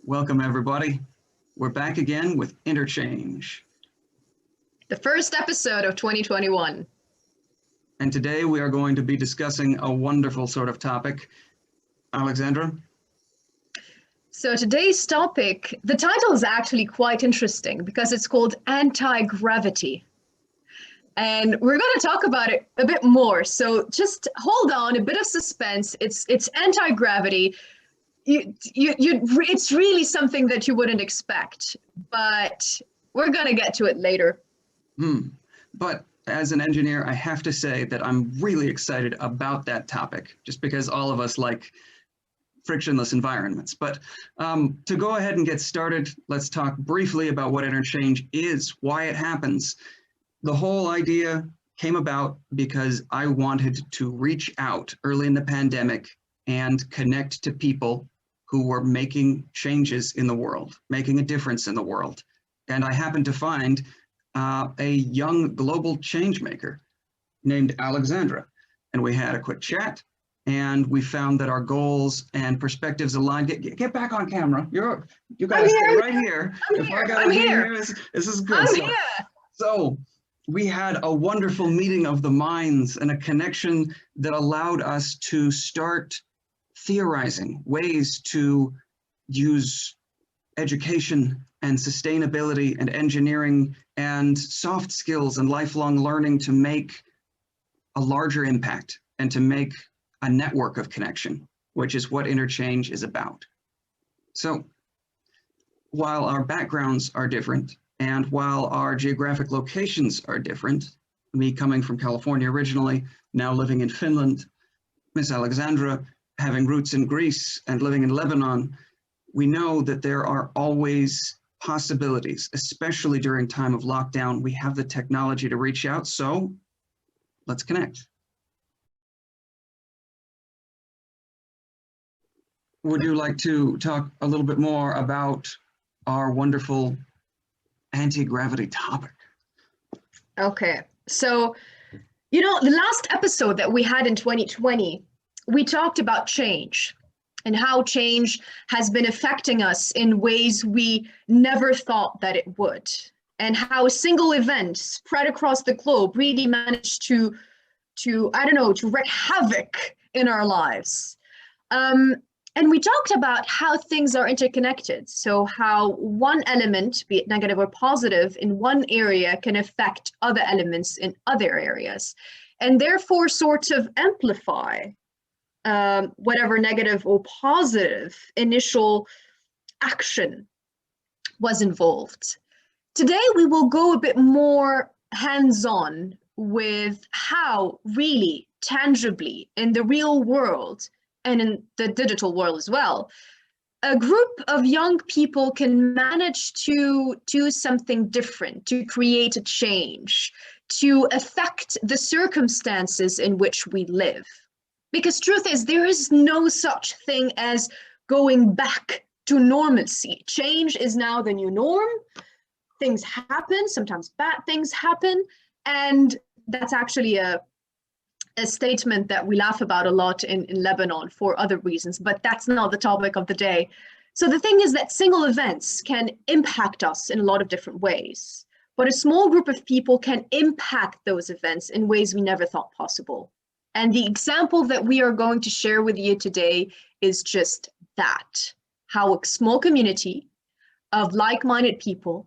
Welcome, everybody. We're back again with Interchange. The first episode of 2021. And today we are going to be discussing a wonderful sort of topic. Alexandra? So today's topic, the title is actually quite interesting because it's called anti-gravity. And we're going to talk about it a bit more. So just hold on, a bit of suspense. It's anti-gravity. It's really something that you wouldn't expect, but we're going to get to it later. But as an engineer, I have to say that I'm really excited about that topic, just because all of us like frictionless environments. But to go ahead and get started, let's talk briefly about what interchange is, why it happens. The whole idea came about because I wanted to reach out early in the pandemic and connect to people who were making changes in the world, making a difference in the world. And I happened to find a young global change maker named Alexandra. And we had a quick chat and we found that our goals and perspectives aligned. Get back on camera. You gotta stay right here. I'm here. This is good. So we had a wonderful meeting of the minds and a connection that allowed us to start theorizing ways to use education and sustainability and engineering and soft skills and lifelong learning to make a larger impact and to make a network of connection, which is what interchange is about. So while our backgrounds are different and while our geographic locations are different, me coming from California originally, now living in Finland, Miss Alexandra having roots in Greece and living in Lebanon, we know that there are always possibilities, especially during time of lockdown. We have the technology to reach out, so let's connect. Would you like to talk a little bit more about our wonderful anti-gravity topic? Okay, so, the last episode that we had in 2020, we talked about change and how change has been affecting us in ways we never thought that it would, and how a single event spread across the globe really managed to wreak havoc in our lives. And we talked about how things are interconnected. So how one element, be it negative or positive, in one area can affect other elements in other areas, and therefore sort of amplify whatever negative or positive initial action was involved. Today, we will go a bit more hands-on with how really tangibly in the real world and in the digital world as well, a group of young people can manage to do something different, to create a change, to affect the circumstances in which we live. Because truth is, there is no such thing as going back to normalcy. Change is now the new norm. Things happen, sometimes bad things happen, and that's actually a statement that we laugh about a lot in Lebanon for other reasons, but that's not the topic of the day. So the thing is that single events can impact us in a lot of different ways, but a small group of people can impact those events in ways we never thought possible. And the example that we are going to share with you today is just that, how a small community of like-minded people,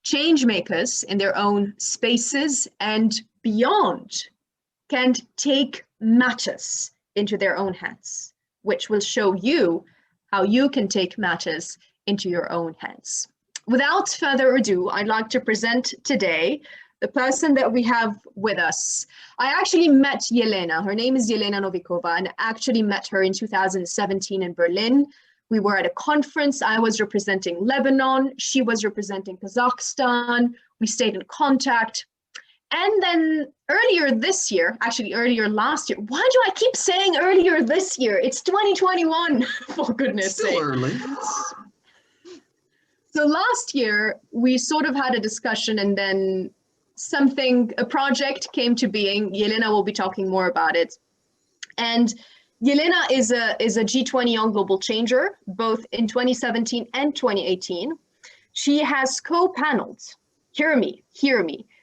change makers in their own spaces and beyond, can take matters into their own hands, which will show you how you can take matters into your own hands. Without further ado, I'd like to present today the person that we have with us. I actually met Yelena. Her name is Yelena Novikova, and I actually met her in 2017 in Berlin. We were at a conference. I was representing Lebanon. She was representing Kazakhstan. We stayed in contact. And then earlier this year, actually earlier last year, why do I keep saying earlier this year? It's 2021, for goodness sake. Still early. So last year, we sort of had a discussion, and then a project came to being. Yelena will be talking more about it. And Yelena is a G20 Young Global Changer, both in 2017 and 2018. She has co-paneled, hear me,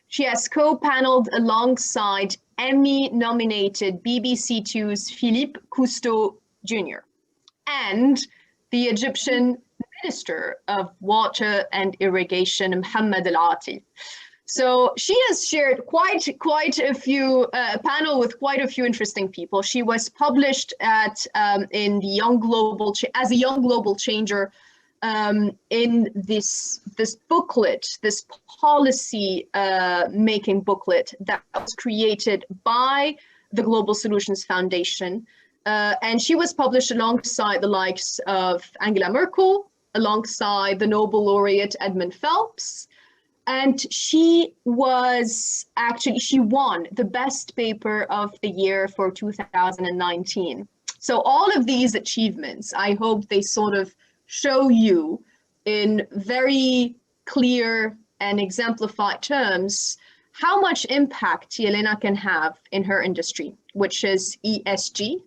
she has co-paneled alongside Emmy-nominated BBC Two's Philippe Cousteau Jr. and the Egyptian Minister of Water and Irrigation, Mohammed Al-Ati. So she has shared quite a few panel with quite a few interesting people. She was published at in the Young Global as a Young Global Changer in this booklet, this policy making booklet that was created by the Global Solutions Foundation, and she was published alongside the likes of Angela Merkel, alongside the Nobel laureate Edmund Phelps. And she won the best paper of the year for 2019. So all of these achievements, I hope they sort of show you in very clear and exemplified terms how much impact Yelena can have in her industry, which is ESG.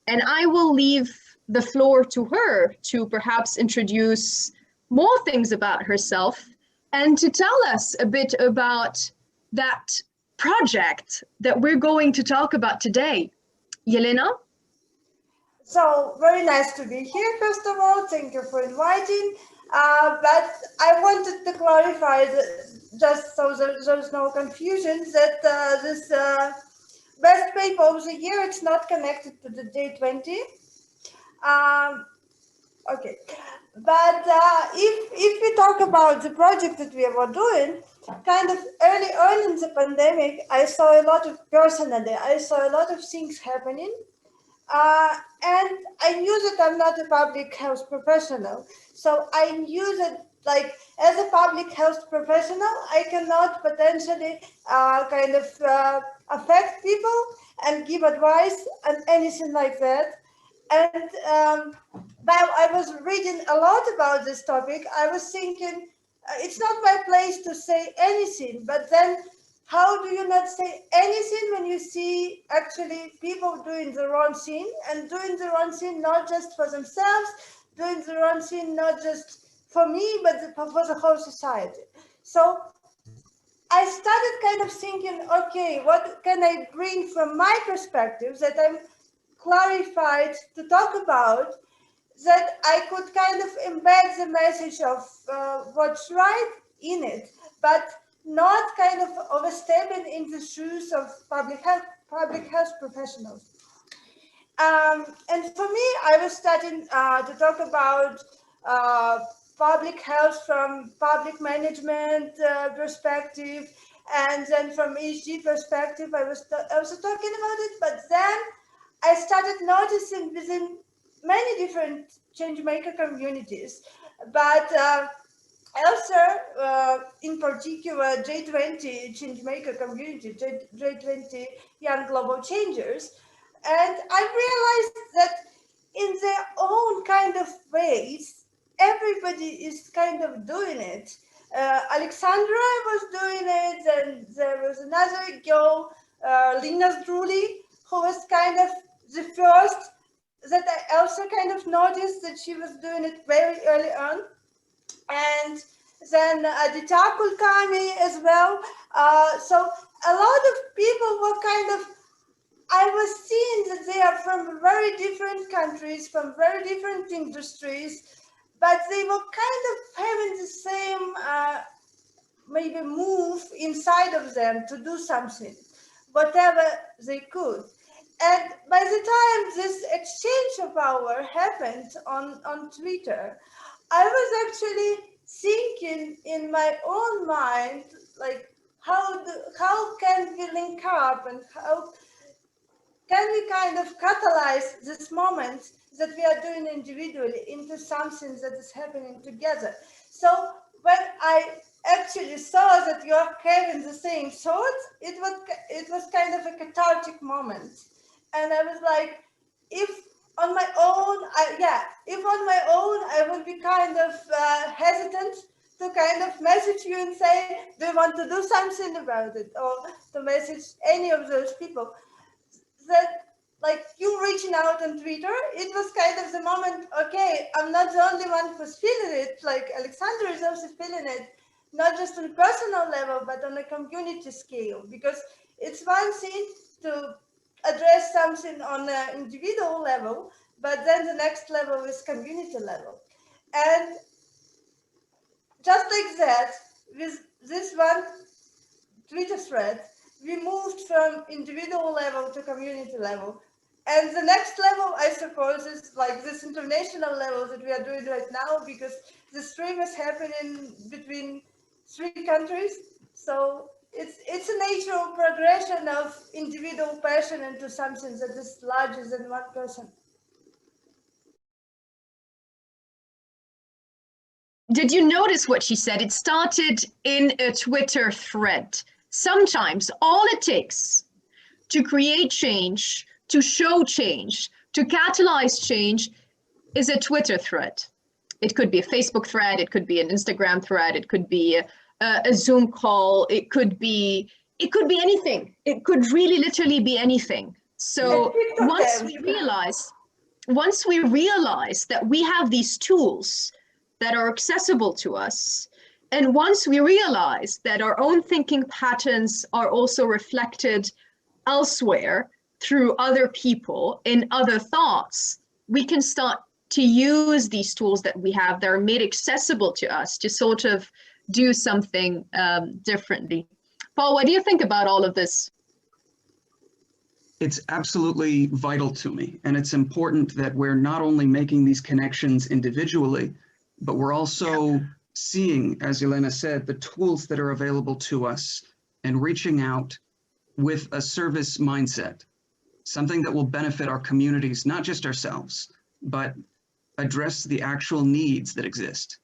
And I will leave the floor to her to perhaps introduce more things about herself and to tell us a bit about that project that we're going to talk about today. Yelena? So, very nice to be here, first of all. Thank you for inviting. But I wanted to clarify, just so there's no confusion, that this best paper of the year, it's not connected to the J20. Okay. But if we talk about the project that we were doing, kind of early on in the pandemic, I saw a lot of personally, I saw a lot of things happening. And I knew that I'm not a public health professional. So I knew that, like, as a public health professional, I cannot potentially affect people and give advice and anything like that. And while I was reading a lot about this topic, I was thinking, it's not my place to say anything, but then how do you not say anything when you see actually people doing the wrong thing, and doing the wrong thing not just for themselves, doing the wrong thing not just for me, but for the whole society. So I started kind of thinking, okay, what can I bring from my perspective that I'm clarified to talk about, that I could kind of embed the message of what's right in it, but not kind of overstepping in the shoes of public health professionals. And for me, I was starting to talk about public health from public management perspective, and then from ESG perspective, I was also talking about it, but then I started noticing within many different changemaker communities, but also in particular J20 changemaker community, J20 Young Global Changers, and I realized that in their own kind of ways, everybody is kind of doing it. Alexandra was doing it, and there was another girl, Lina Druli, who was kind of the first that I also kind of noticed that she was doing it very early on. And then Aditya Kulkarni as well. So a lot of people were kind of, I was seeing that they are from very different countries, from very different industries, but they were kind of having the same maybe move inside of them to do something, whatever they could. And by the time this exchange of power happened on Twitter, I was actually thinking in my own mind, like, how can we link up, and how can we kind of catalyze this moment that we are doing individually into something that is happening together. So when I actually saw that you are having the same thoughts, it was kind of a cathartic moment. And I was like, if on my own, I would be kind of hesitant to kind of message you and say, do you want to do something about it? Or to message any of those people. That like you reaching out on Twitter, it was kind of the moment, okay, I'm not the only one who's feeling it, like Alexander is also feeling it, not just on a personal level, but on a community scale, because it's one thing to address something on an individual level, but then the next level is community level. And just like that, with this one Twitter thread, we moved from individual level to community level. And the next level, I suppose, is like this international level that we are doing right now, because the stream is happening between 3 countries. So it's a natural progression of individual passion into something that is larger than one person. Did you notice what she said? It started in a Twitter thread. Sometimes all it takes to create change, to show change, to catalyze change is a Twitter thread. It could be a Facebook thread, it could be an Instagram thread, it could be a Zoom call, it could be anything. It could really literally be anything. So once we realize that we have these tools that are accessible to us, and once we realize that our own thinking patterns are also reflected elsewhere through other people in other thoughts, we can start to use these tools that we have that are made accessible to us to sort of do something differently. Paul, what do you think about all of this? It's absolutely vital to me. And it's important that we're not only making these connections individually, but we're also seeing, as Yelena said, the tools that are available to us and reaching out with a service mindset, something that will benefit our communities, not just ourselves, but address the actual needs that exist.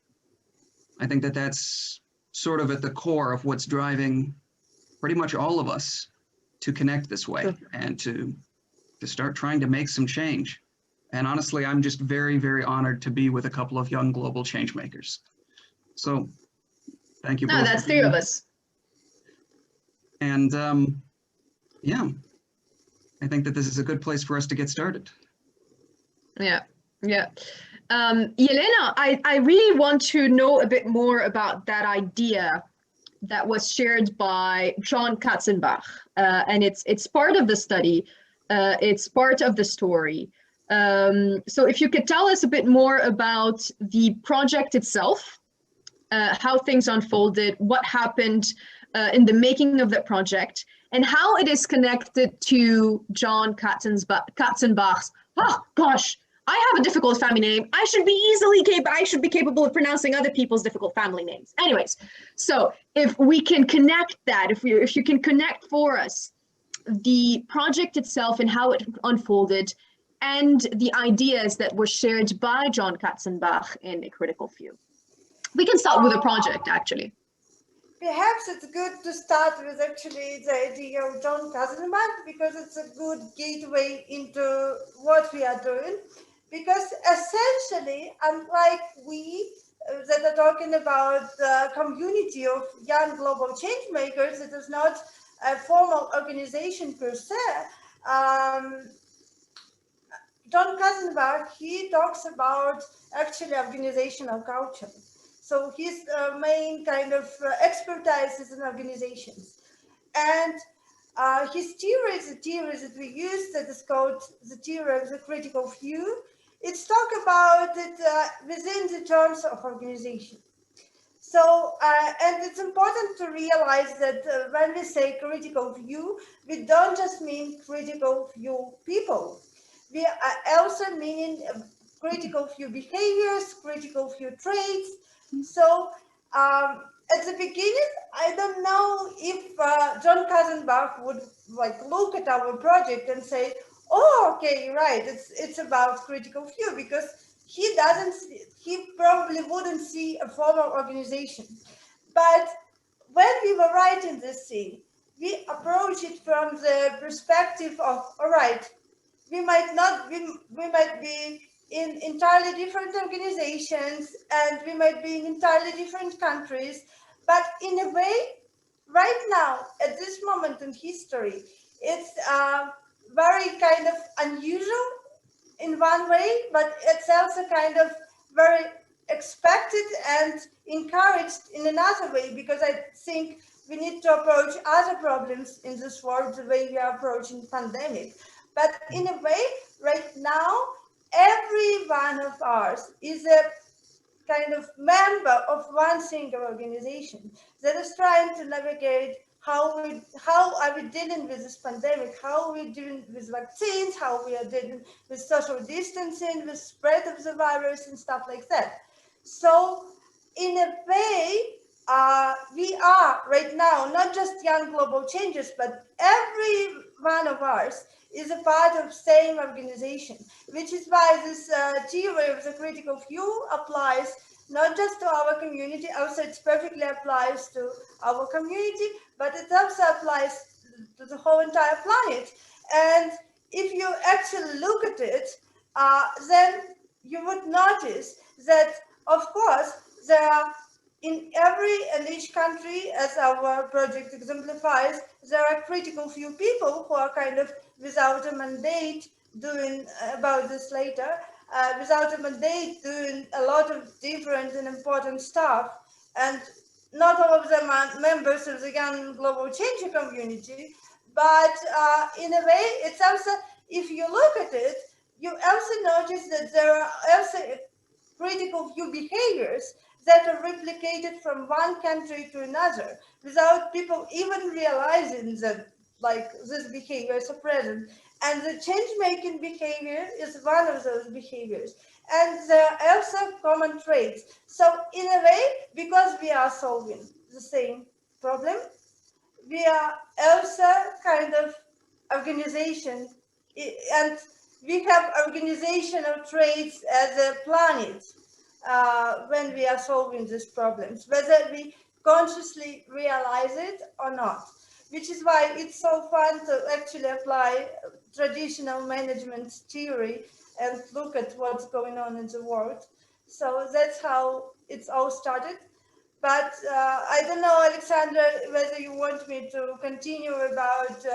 I think that that's sort of at the core of what's driving pretty much all of us to connect this way and to start trying to make some change. And honestly, I'm just very, very honored to be with a couple of young global change makers. So thank you both. No, that's 3 of us. And yeah, I think that this is a good place for us to get started. Yeah. Yelena, I really want to know a bit more about that idea that was shared by John Katzenbach, and it's part of the study, it's part of the story. So if you could tell us a bit more about the project itself, how things unfolded, what happened in the making of that project, and how it is connected to John Katzenbach's, oh gosh, I have a difficult family name. I should be capable of pronouncing other people's difficult family names. Anyways, so if we can connect that, if you can connect for us the project itself and how it unfolded, and the ideas that were shared by John Katzenbach in A Critical View. We can start with the project, actually. Perhaps it's good to start with actually the idea of John Katzenbach, because it's a good gateway into what we are doing. Because essentially, unlike we that are talking about the community of young global change makers, it is not a formal organization per se. John Katzenbach, he talks about actually organizational culture. So his main kind of expertise is in organizations. And his theory is a theory that we use that is called the theory of the critical view. It's talk about it within the terms of organization. So, and it's important to realize that when we say critical view, we don't just mean critical view people. We are also meaning critical view behaviors, critical view traits. So, at the beginning, I don't know if John Katzenbach would look at our project and say, "Oh, okay, right. It's about critical view," because he probably wouldn't see a formal organization. But when we were writing this thing, we approach it from the perspective of, all right, we might be in entirely different organizations, and we might be in entirely different countries, but in a way, right now, at this moment in history, it's very kind of unusual in one way, but it's also kind of very expected and encouraged in another way, because I think we need to approach other problems in this world the way we are approaching pandemic. But in a way, right now, every one of us is a kind of member of one single organization that is trying to navigate how are we dealing with this pandemic, how are we dealing with vaccines, how we are dealing with social distancing, with spread of the virus and stuff like that. So in a way, we are right now not just young global changers, but every one of us is a part of same organization, which is why this theory of the critical few applies not just to our community, also it perfectly applies to our community, but it also applies to the whole entire planet. And if you actually look at it, then you would notice that, of course, there are in every and each country, as our project exemplifies, there are critical few people who are kind of without a mandate doing about this later, without a mandate doing a lot of different and important stuff. And not all of them are members of the young global changer community, but in a way, it's also, if you look at it, you also notice that there are also critical few behaviors that are replicated from one country to another without people even realizing that like these behaviors are present. And the change-making behavior is one of those behaviors. And there are also common traits. So in a way, because we are solving the same problem, we are also kind of organization, and we have organizational traits as a planet when we are solving these problems, whether we consciously realize it or not, which is why it's so fun to actually apply traditional management theory and look at what's going on in the world. So that's how it's all started. But I don't know, Alexandra, whether you want me to continue about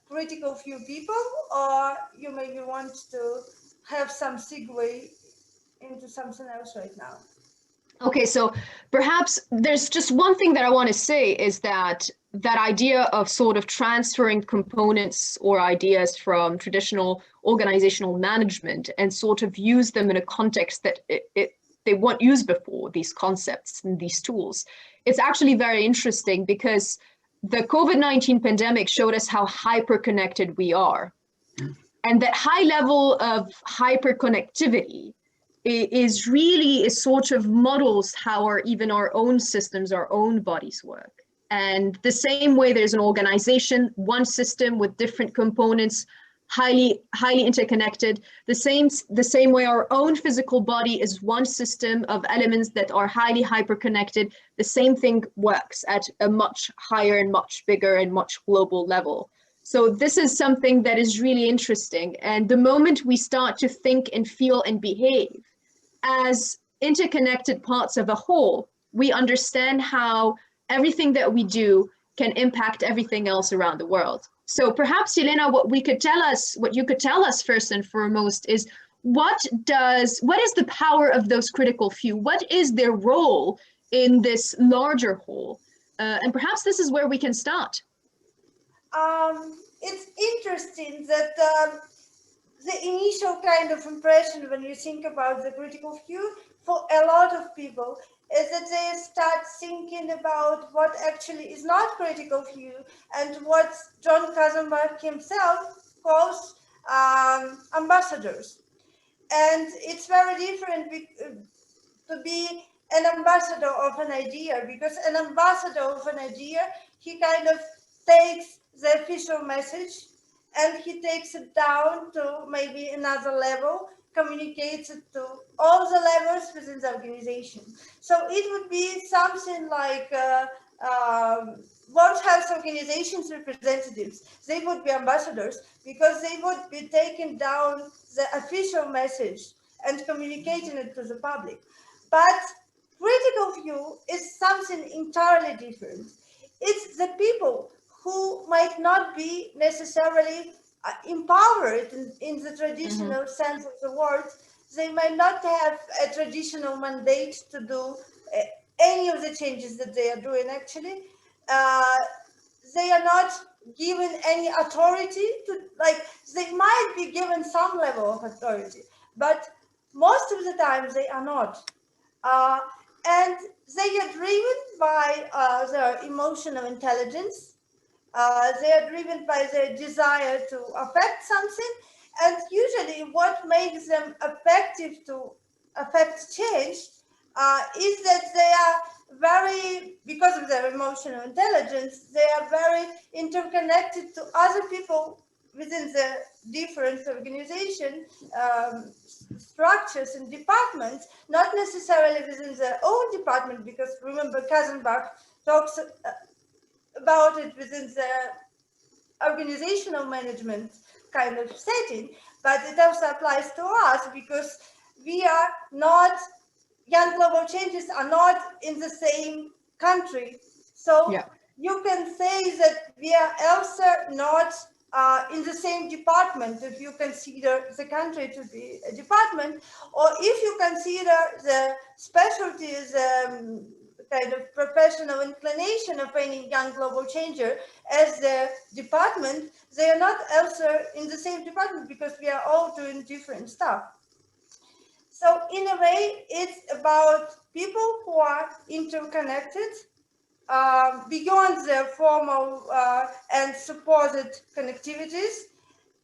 critical few people, or you maybe want to have some segue into something else right now. Okay, so perhaps there's just one thing that I want to say is that that idea of sort of transferring components or ideas from traditional organizational management and sort of use them in a context that they weren't used before, these concepts and these tools. It's actually very interesting because the COVID-19 pandemic showed us how hyper-connected we are. And that high level of hyper-connectivity is sort of models how even our own systems, our own bodies work. And the same way there's an organization, one system with different components, highly interconnected, the same way our own physical body is one system of elements that are highly hyperconnected. The same thing works at a much higher and much bigger and much global level. So this is something that is really interesting. And the moment we start to think and feel and behave as interconnected parts of a whole, we understand how everything that we do can impact everything else around the world. So perhaps, Yelena, what you could tell us first and foremost is what is the power of those critical few? What is their role in this larger whole? And perhaps this is where we can start. It's interesting that the initial kind of impression when you think about the critical few for a lot of people is that they start thinking about what actually is not critical few and what John Kazenbach himself calls ambassadors. And it's very different to be an ambassador of an idea, because an ambassador of an idea, he kind of takes the official message and he takes it down to maybe another level, communicates it to all the levels within the organization. So it would be something like World Health Organization's representatives. They would be ambassadors because they would be taking down the official message and communicating it to the public. But critical few is something entirely different. It's the people who might not be necessarily empowered in the traditional sense of the word. They might not have a traditional mandate to do any of the changes that they are doing actually. They are not given any authority to, like, they might be given some level of authority, but most of the time they are not. And they are driven by their emotional intelligence. They are driven by their desire to affect something. And usually what makes them effective to affect change is that they are very, because of their emotional intelligence, they are very interconnected to other people within the different organization structures and departments, not necessarily within their own department, because remember Kazenbach talks about it within the organizational management kind of setting, but it also applies to us because we are not, young global changes are not in the same country. So yeah, you can say that we are also not in the same department if you consider the country to be a department, or if you consider the specialties, kind of professional inclination of any young global changer as the department, they are not also in the same department because we are all doing different stuff. So in a way, it's about people who are interconnected beyond their formal and supposed connectivities,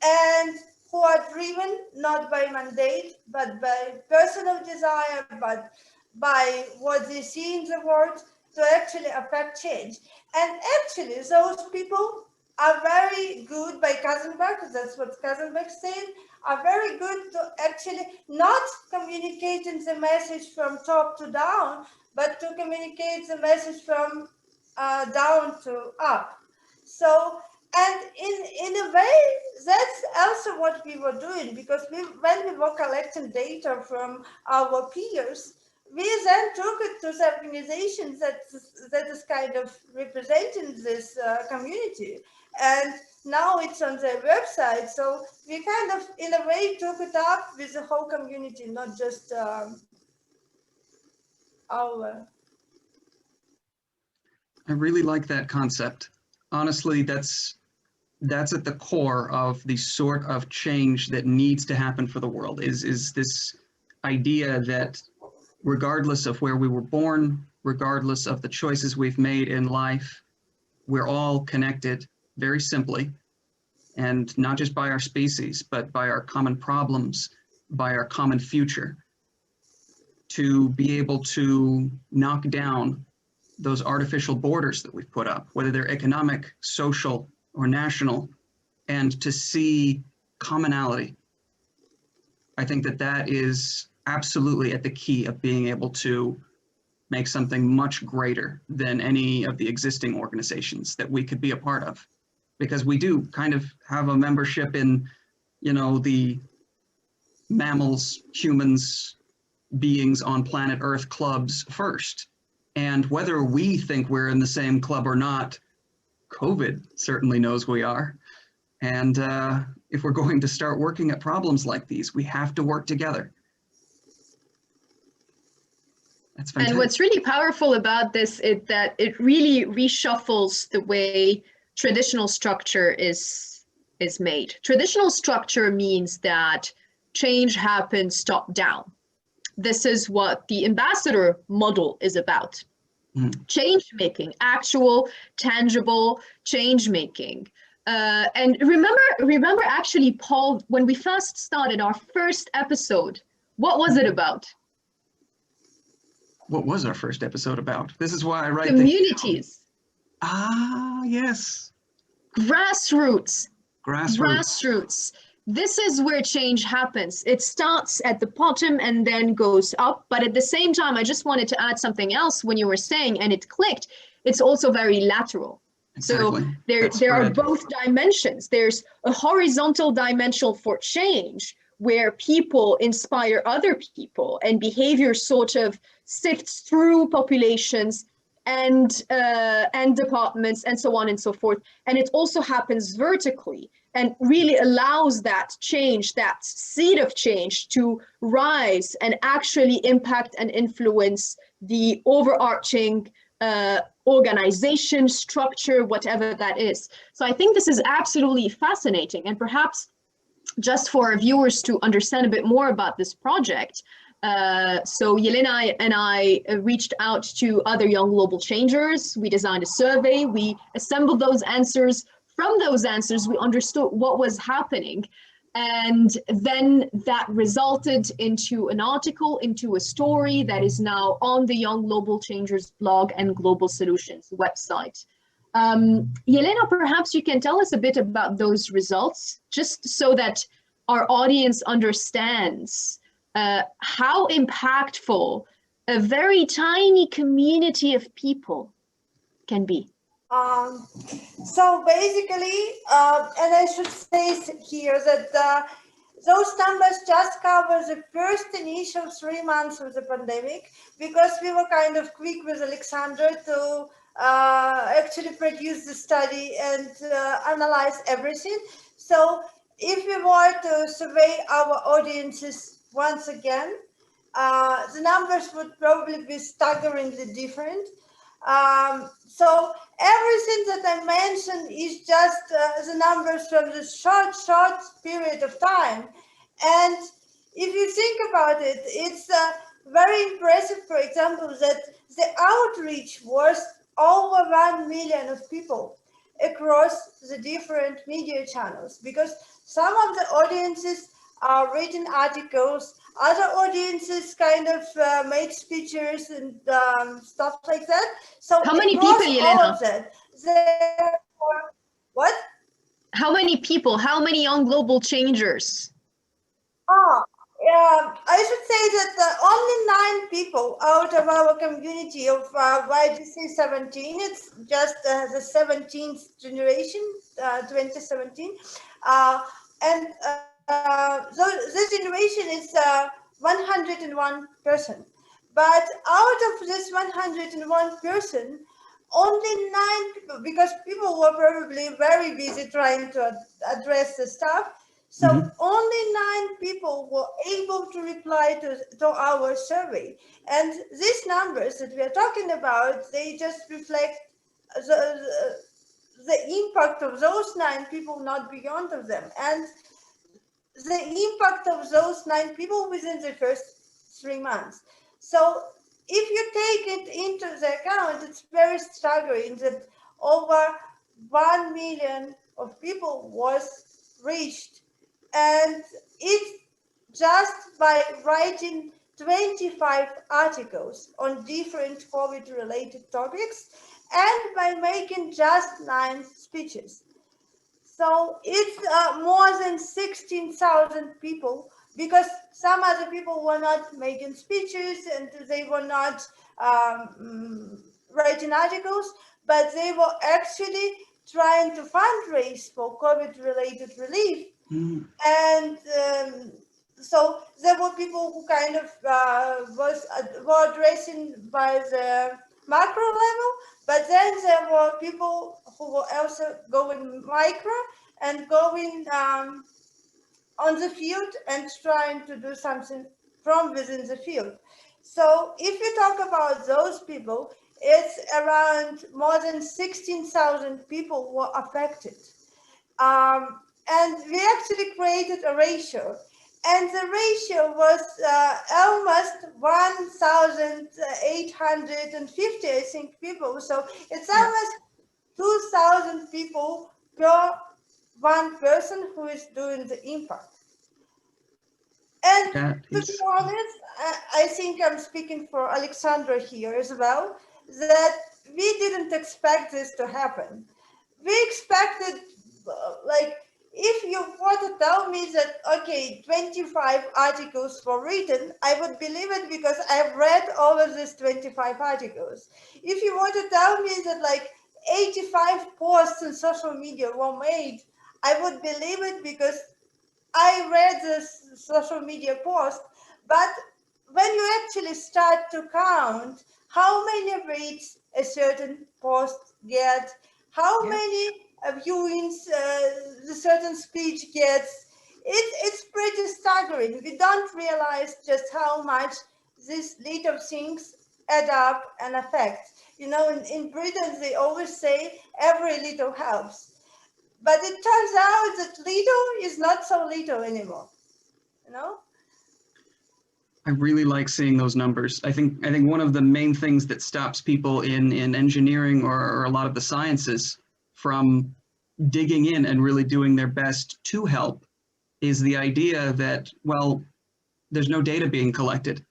and who are driven not by mandate, but by personal desire, but by what they see in the world to actually affect change. And actually, those people are very good by Kazenbach, that's what Kazenbach said, are very good to actually not communicating the message from top to down, but to communicate the message from down to up. So, and in a way, that's also what we were doing, because when we were collecting data from our peers, we then took it to the organizations that is kind of representing this community. And now it's on their website. So we kind of, in a way, took it up with the whole community, not just our. I really like that concept. Honestly, that's at the core of the sort of change that needs to happen for the world, is this idea that regardless of where we were born, regardless of the choices we've made in life, we're all connected very simply, and not just by our species, but by our common problems, by our common future, to be able to knock down those artificial borders that we've put up, whether they're economic, social, or national, and to see commonality. I think that that is absolutely at the key of being able to make something much greater than any of the existing organizations that we could be a part of. Because we do kind of have a membership in, you know, the mammals, humans, beings on planet Earth clubs first. And whether we think we're in the same club or not, COVID certainly knows we are. And if we're going to start working at problems like these, we have to work together. That's fantastic. And what's really powerful about this is that it really reshuffles the way traditional structure is made. Traditional structure means that change happens top down. This is what the ambassador model is about. Change making, actual, tangible change making. And remember actually, Paul, when we first started our first episode, what was it about? What was our first episode about? This is why I write communities. Ah, yes. Grassroots. This is where change happens. It starts at the bottom and then goes up. But at the same time, I just wanted to add something else when you were saying, and it clicked, it's also very lateral. Exactly. So there are both dimensions. There's a horizontal dimension for change, where people inspire other people and behavior sort of sifts through populations and departments and so on and so forth. And it also happens vertically and really allows that change, that seed of change, to rise and actually impact and influence the overarching organization, structure, whatever that is. So I think this is absolutely fascinating. And perhaps just for our viewers to understand a bit more about this project, so Yelena and I reached out to other young global changers. We designed a survey. We assembled those answers. From those answers, we understood what was happening. And then that resulted into an article, into a story that is now on the Young Global Changers blog and Global Solutions website. Yelena, perhaps you can tell us a bit about those results, just so that our audience understands how impactful a very tiny community of people can be. So basically, and I should say here that those numbers just cover the first initial 3 months of the pandemic, because we were kind of quick with Alexandra to actually produce the study and analyze everything. So if we were to survey our audiences once again, the numbers would probably be staggeringly different. So everything that I mentioned is just the numbers from the short period of time. And if you think about it, it's very impressive, for example, that the outreach was over 1 million of people across the different media channels, because some of the audiences are written articles, other audiences kind of made speeches and stuff like that. So how many people, Yelena? What? How many people? How many young global changers? I should say that only 9 people out of our community of YGC 17, it's just the 17th generation, 2017. So this generation is 101 person. But out of this 101 person, only 9 people, because people were probably very busy trying to address the stuff. So only 9 people were able to reply to our survey. And these numbers that we are talking about, they just reflect the impact of those 9 people, not beyond of them. And the impact of those 9 people within the first 3 months. So if you take it into the account, it's very staggering that over 1 million of people was reached. And it's just by writing 25 articles on different COVID-related topics and by making just 9 speeches. So it's more than 16,000 people, because some other people were not making speeches and they were not writing articles, but they were actually trying to fundraise for COVID-related relief. And so there were people who kind of were addressing by the macro level, but then there were people who were also going micro and going on the field and trying to do something from within the field. So if you talk about those people, it's around more than 16,000 people were affected. And we actually created a ratio. And the ratio was almost 1,850, I think, people. So it's almost 2,000 people per 1 person who is doing the impact. And to be honest, I think I'm speaking for Alexandra here as well, that we didn't expect this to happen. We expected, like, if you were to tell me that, okay, 25 articles were written, I would believe it because I've read all of these 25 articles. If you were to tell me that like 85 posts on social media were made, I would believe it because I read this social media post. But when you actually start to count how many reads a certain post gets, how many viewings the certain speech gets. It's pretty staggering. We don't realize just how much these little things add up and affect. You know, in Britain, they always say every little helps. But it turns out that little is not so little anymore, you know? I really like seeing those numbers. I think one of the main things that stops people in engineering or a lot of the sciences from digging in and really doing their best to help is the idea that, well, there's no data being collected.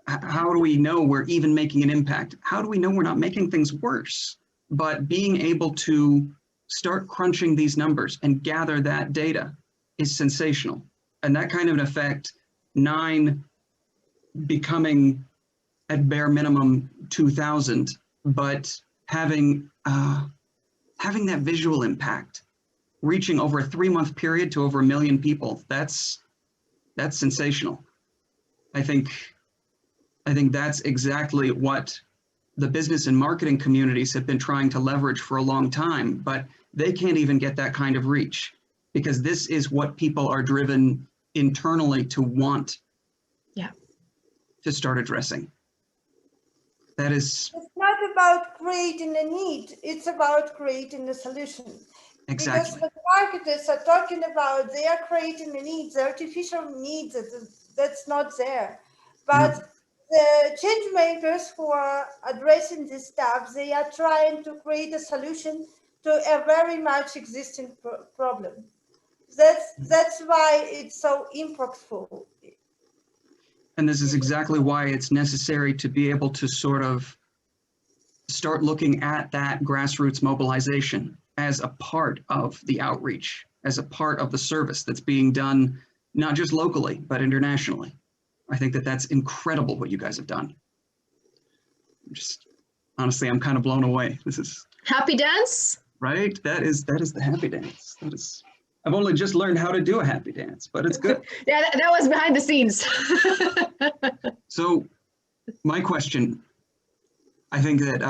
How do we know we're even making an impact? How do we know we're not making things worse? But being able to start crunching these numbers and gather that data is sensational. And that kind of an effect, 9 becoming at bare minimum 2,000, but having that visual impact, reaching over a 3-month period to over 1 million people, that's sensational. I think that's exactly what the business and marketing communities have been trying to leverage for a long time, but they can't even get that kind of reach because this is what people are driven internally to want to start addressing. That is... It's not about creating a need, it's about creating a solution. Exactly. Because what marketers are talking about, they are creating a need, the artificial needs that's not there. But the change makers who are addressing this stuff, they are trying to create a solution to a very much existing problem. That's why it's so impactful. And this is exactly why it's necessary to be able to sort of start looking at that grassroots mobilization as a part of the outreach, as a part of the service that's being done, not just locally, but internationally. I think that that's incredible what you guys have done. Honestly, I'm kind of blown away. This is... Happy dance? Right? That is the happy dance. That is... I've only just learned how to do a happy dance, but it's good. Yeah, that was behind the scenes. So my question, I think that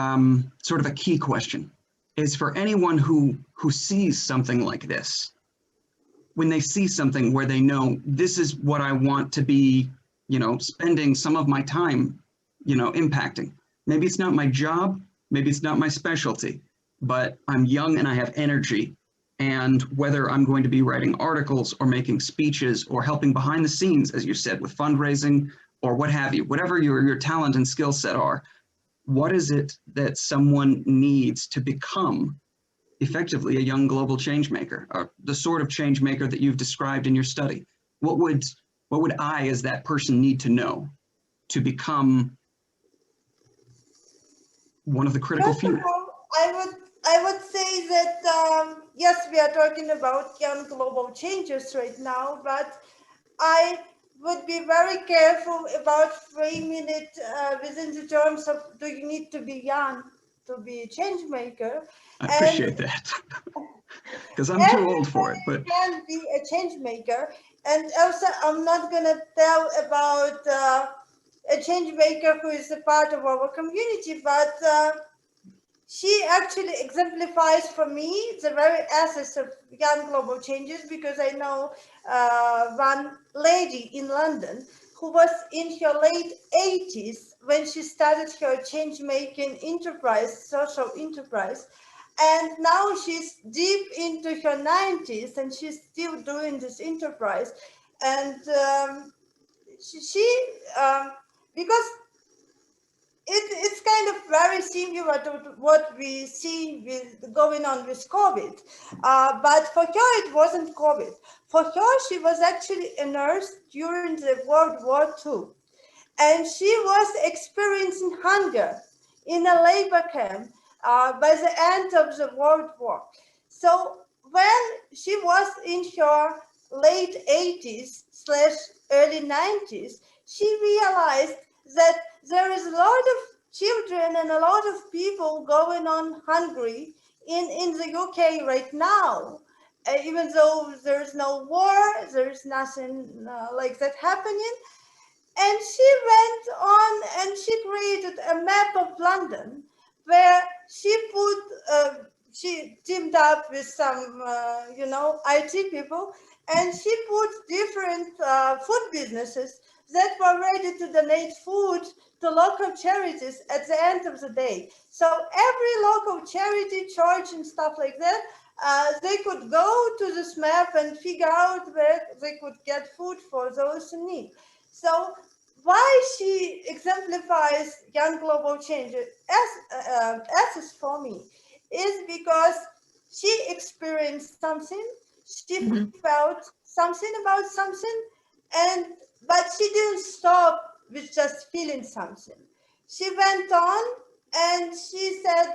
sort of a key question is for anyone who sees something like this, when they see something where they know this is what I want to be, spending some of my time, impacting. Maybe it's not my job, maybe it's not my specialty, but I'm young and I have energy. And whether I'm going to be writing articles or making speeches or helping behind the scenes, as you said, with fundraising or what have you, whatever your talent and skill set are, what is it that someone needs to become effectively a young global change maker, or the sort of change maker that you've described in your study? What would I, as that person, need to know to become one of the critical few? First of all, I would say that yes, we are talking about young global changers right now, but I would be very careful about framing it within the terms of, do you need to be young to be a change maker? I appreciate that, because I'm too old for it. But can be a change maker, and also I'm not going to tell about a change maker who is a part of our community, but she actually exemplifies for me the very essence of young global changes, because I know one lady in London who was in her late 80s when she started her change-making enterprise, social enterprise. And now she's deep into her 90s and she's still doing this enterprise. And because it's kind of very similar to what we see with going on with COVID. But for her, it wasn't COVID. For her, she was actually a nurse during the World War II. And she was experiencing hunger in a labor camp by the end of the World War. So when she was in her late 80s / early 90s, she realized that there is a lot of children and a lot of people going on hungry in the UK right now. Even though there's no war, there's nothing like that happening. And she went on and she created a map of London where she teamed up with some, IT people, and she put different food businesses that were ready to donate food to local charities at the end of the day. So every local charity, church and stuff like that, they could go to this map and figure out where they could get food for those in need. So why she exemplifies young global change as for me is because she experienced something, she felt something about something, but she didn't stop with just feeling something. She went on and she said,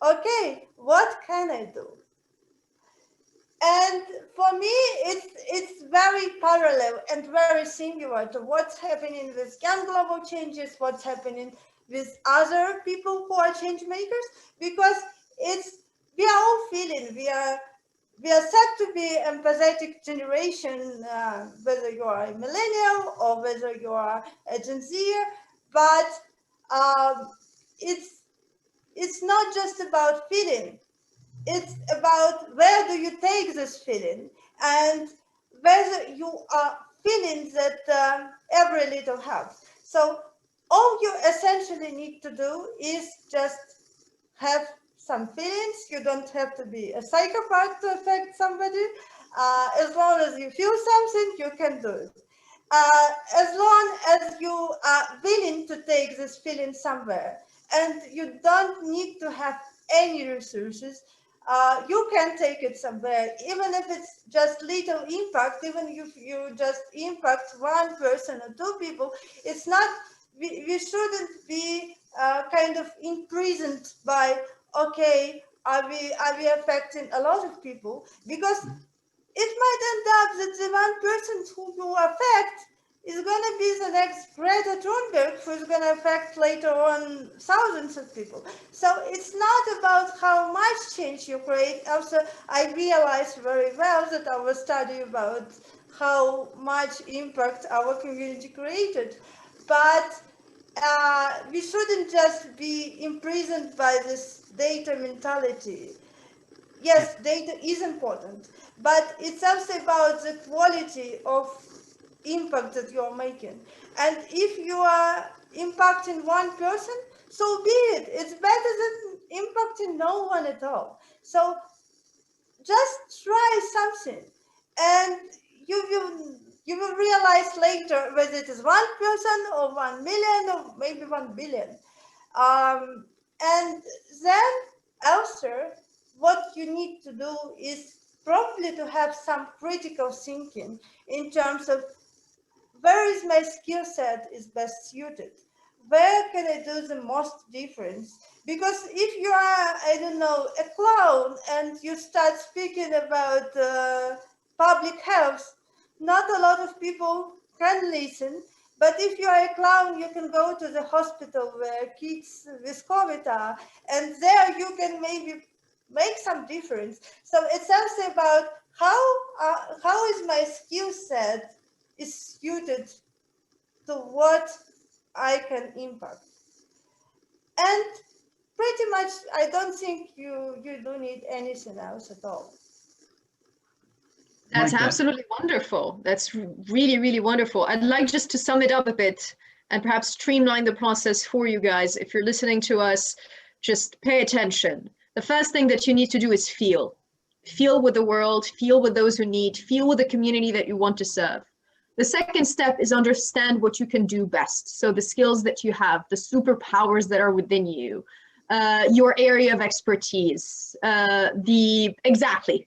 okay, what can I do? And for me, it's very parallel and very similar to what's happening with young global changes, what's happening with other people who are change makers, because we are all feeling, we are said to be a empathetic generation, whether you are a millennial or whether you are a Gen Zer, but it's not just about feeling. It's about where do you take this feeling, and whether you are feeling that every little helps. So all you essentially need to do is just have some feelings. You don't have to be a psychopath to affect somebody. As long as you feel something, you can do it. As long as you are willing to take this feeling somewhere, and you don't need to have any resources, you can take it somewhere, even if it's just little impact, even if you just impact one person or two people. It's not, we shouldn't be kind of imprisoned by, okay, are we affecting a lot of people? Because it might end up that the one person who you affect is going to be the next Greta Thunberg, who is going to affect later on thousands of people. So it's not about how much change you create. Also, I realized very well that our study about how much impact our community created. But we shouldn't just be imprisoned by this data mentality. Yes, data is important, but it's also about the quality of impact that you're making. And if you are impacting one person, so be it. It's better than impacting no one at all. So just try something, and you will realize later whether it is one person or 1 million or maybe 1 billion. And then also, what you need to do is probably to have some critical thinking in terms of where is my skill set is best suited? Where can I do the most difference? Because if you are, I don't know, a clown and you start speaking about public health, not a lot of people can listen. But if you are a clown, you can go to the hospital where kids with COVID are, and there you can maybe make some difference. So it's also about how is my skill set is suited to what I can impact. And pretty much, I don't think you do need anything else at all. That's absolutely wonderful. That's really, really wonderful. I'd like just to sum it up a bit and perhaps streamline the process for you guys. If you're listening to us, just pay attention. The first thing that you need to do is feel. Feel with the world, feel with those who need, feel with the community that you want to serve. The second step is understand what you can do best. So the skills that you have, the superpowers that are within you, your area of expertise, exactly,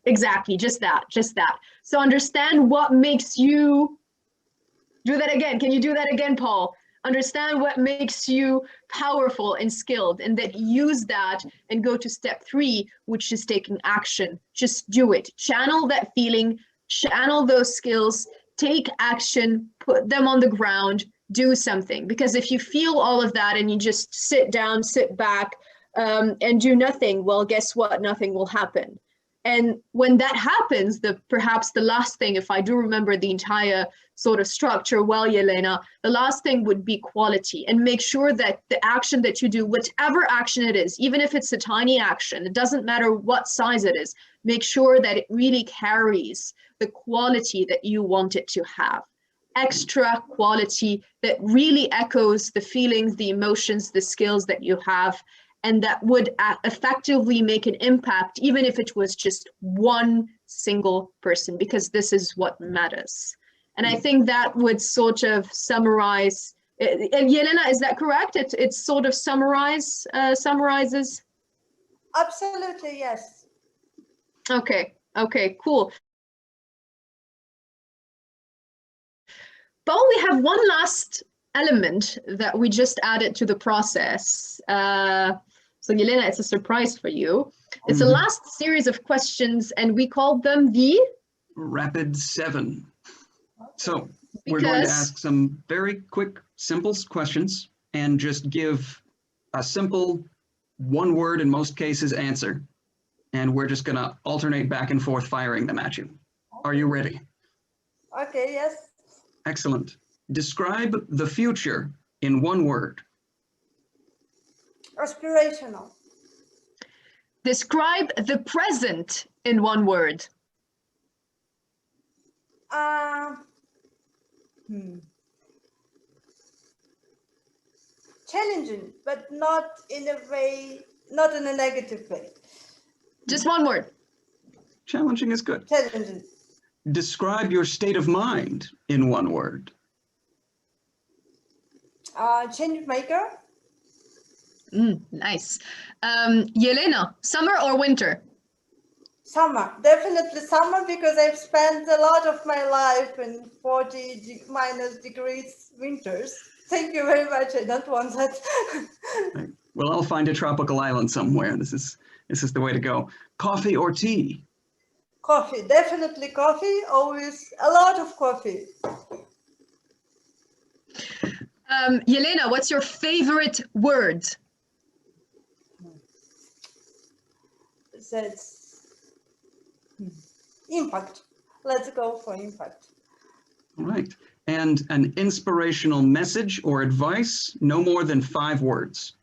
just that. So understand what makes you, do that again. Can you do that again, Paul? Understand what makes you powerful and skilled, and then use that and go to step 3, which is taking action. Just do it. Channel that feeling, channel those skills, take action, put them on the ground, do something. Because if you feel all of that and you just sit down, sit back, and do nothing, well, guess what? Nothing will happen. And when that happens, perhaps the last thing, if I do remember the entire sort of structure well, Yelena, the last thing would be quality, and make sure that the action that you do, whatever action it is, even if it's a tiny action, it doesn't matter what size it is, make sure that it really carries the quality that you want it to have. Extra quality that really echoes the feelings, the emotions, the skills that you have, and that would effectively make an impact, even if it was just one single person, because this is what matters. And I think that would sort of summarize, and Yelena, is that correct? It sort of summarizes? Absolutely, yes. Okay, cool. But we have one last element that we just added to the process. So Yelena, it's a surprise for you. It's the last series of questions, and we called them the Rapid 7. So we're going to ask some very quick, simple questions and just give a simple, one word in most cases answer. And we're just going to alternate back and forth firing them at you. Are you ready? Okay, yes. Excellent. Describe the future in one word. Aspirational. Describe the present in one word. Challenging, but not in a negative way. Just one word. Challenging is good. Challenging. Describe your state of mind in one word. Change maker. Nice. Yelena, summer or winter? Summer, definitely summer, because I've spent a lot of my life in 40- degrees winters. Thank you very much. I don't want that. Right. Well, I'll find a tropical island somewhere. This is the way to go. Coffee or tea? Coffee, definitely coffee. Always a lot of coffee. Yelena, what's your favorite word? That's impact. Let's go for impact. All right. And an inspirational message or advice, no more than 5 words.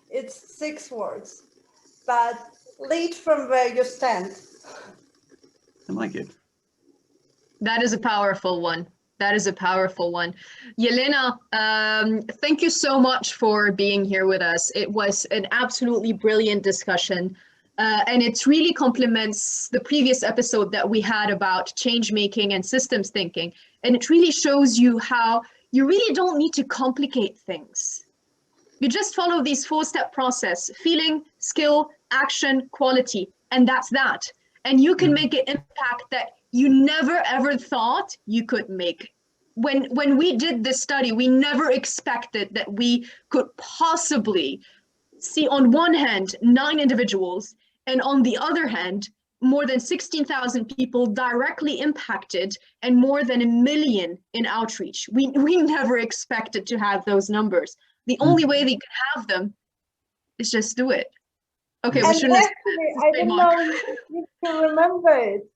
It's 6 words, but lead from where you stand. I like it. That is a powerful one. That is a powerful one. Yelena, thank you so much for being here with us. It was an absolutely brilliant discussion. And it really complements the previous episode that we had about change making and systems thinking. And it really shows you how you really don't need to complicate things. You just follow these 4-step process: feeling, skill, action, quality, and that's that. And you can make an impact that you never ever thought you could make. When we did this study, we never expected that we could possibly see, on one hand, 9 individuals, and on the other hand, more than 16,000 people directly impacted, and more than 1 million in outreach. We never expected to have those numbers. The only way they could have them is just do it. Okay, and actually, I don't know if you remember it,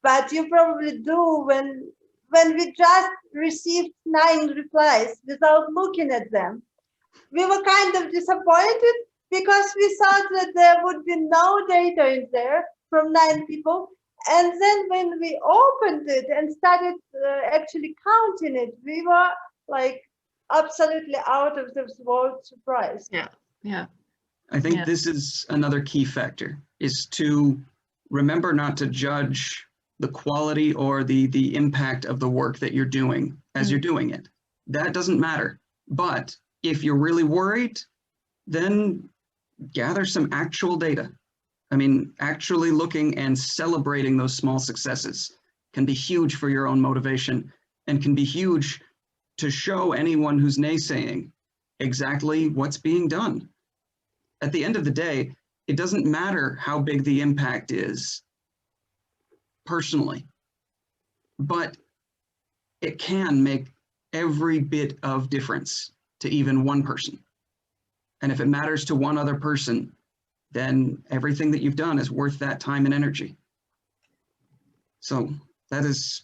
but you probably do. When we just received 9 replies without looking at them, we were kind of disappointed, because we thought that there would be no data in there from 9 people. And then when we opened it and started actually counting it, we were like absolutely out of this world surprised. Yeah. I think this is another key factor, is to remember not to judge the quality or the impact of the work that you're doing as you're doing it. That doesn't matter. But if you're really worried, then gather some actual data. I mean, actually looking and celebrating those small successes can be huge for your own motivation, and can be huge to show anyone who's naysaying exactly what's being done. At the end of the day, it doesn't matter how big the impact is personally, but it can make every bit of difference to even one person. And if it matters to one other person, then everything that you've done is worth that time and energy. So that is,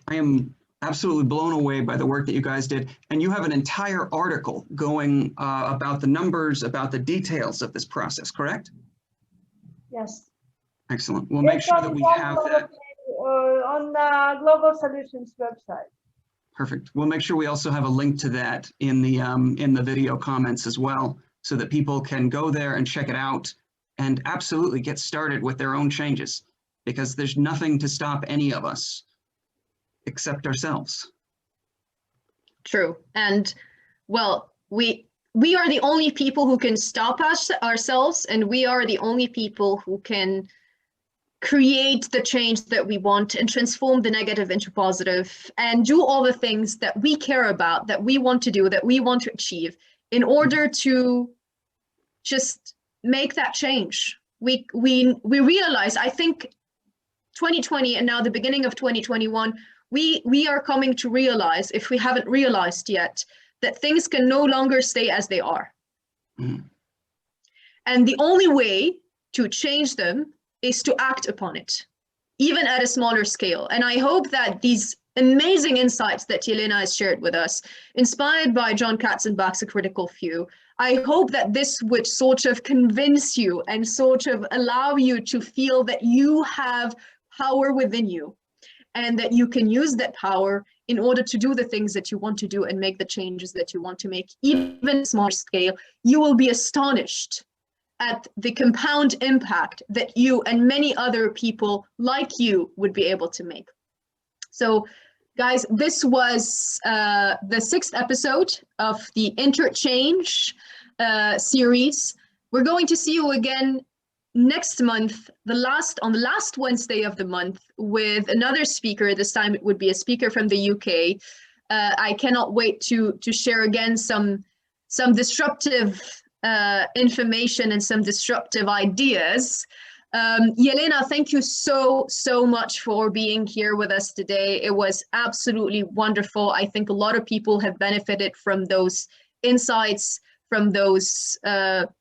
I am absolutely blown away by the work that you guys did. And you have an entire article going about the numbers, about the details of this process, correct? Yes. Excellent. We'll make sure that we have that. On the Global Solutions website. Perfect. We'll make sure we also have a link to that in the video comments as well, so that people can go there and check it out and absolutely get started with their own changes, because there's nothing to stop any of us except ourselves. True. And well, we are the only people who can stop ourselves, and we are the only people who can create the change that we want and transform the negative into positive and do all the things that we care about, that we want to do, that we want to achieve in order to just make that change. We realize, I think 2020 and now the beginning of 2021, we are coming to realize, if we haven't realized yet, that things can no longer stay as they are. Mm. And the only way to change them is to act upon it, even at a smaller scale. And I hope that these amazing insights that Yelena has shared with us, inspired by John Katzenbach's A Critical Few, I hope that this would sort of convince you and sort of allow you to feel that you have power within you and that you can use that power in order to do the things that you want to do and make the changes that you want to make, even smaller scale. You will be astonished at the compound impact that you and many other people like you would be able to make. So guys, this was the 6th episode of the Interchange series. We're going to see you again next month, on the last Wednesday of the month, with another speaker. This time it would be a speaker from the UK. I cannot wait to share again some disruptive information and some disruptive ideas. Yelena, thank you so much for being here with us today. It was absolutely wonderful. I think a lot of people have benefited from those insights, from those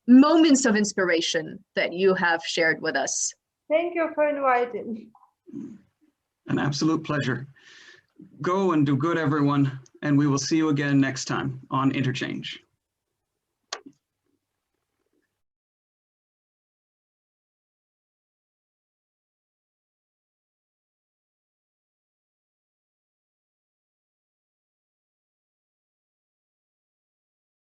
moments of inspiration that you have shared with us. Thank you for inviting. An absolute pleasure. Go and do good, everyone, and we will see you again next time on Interchange.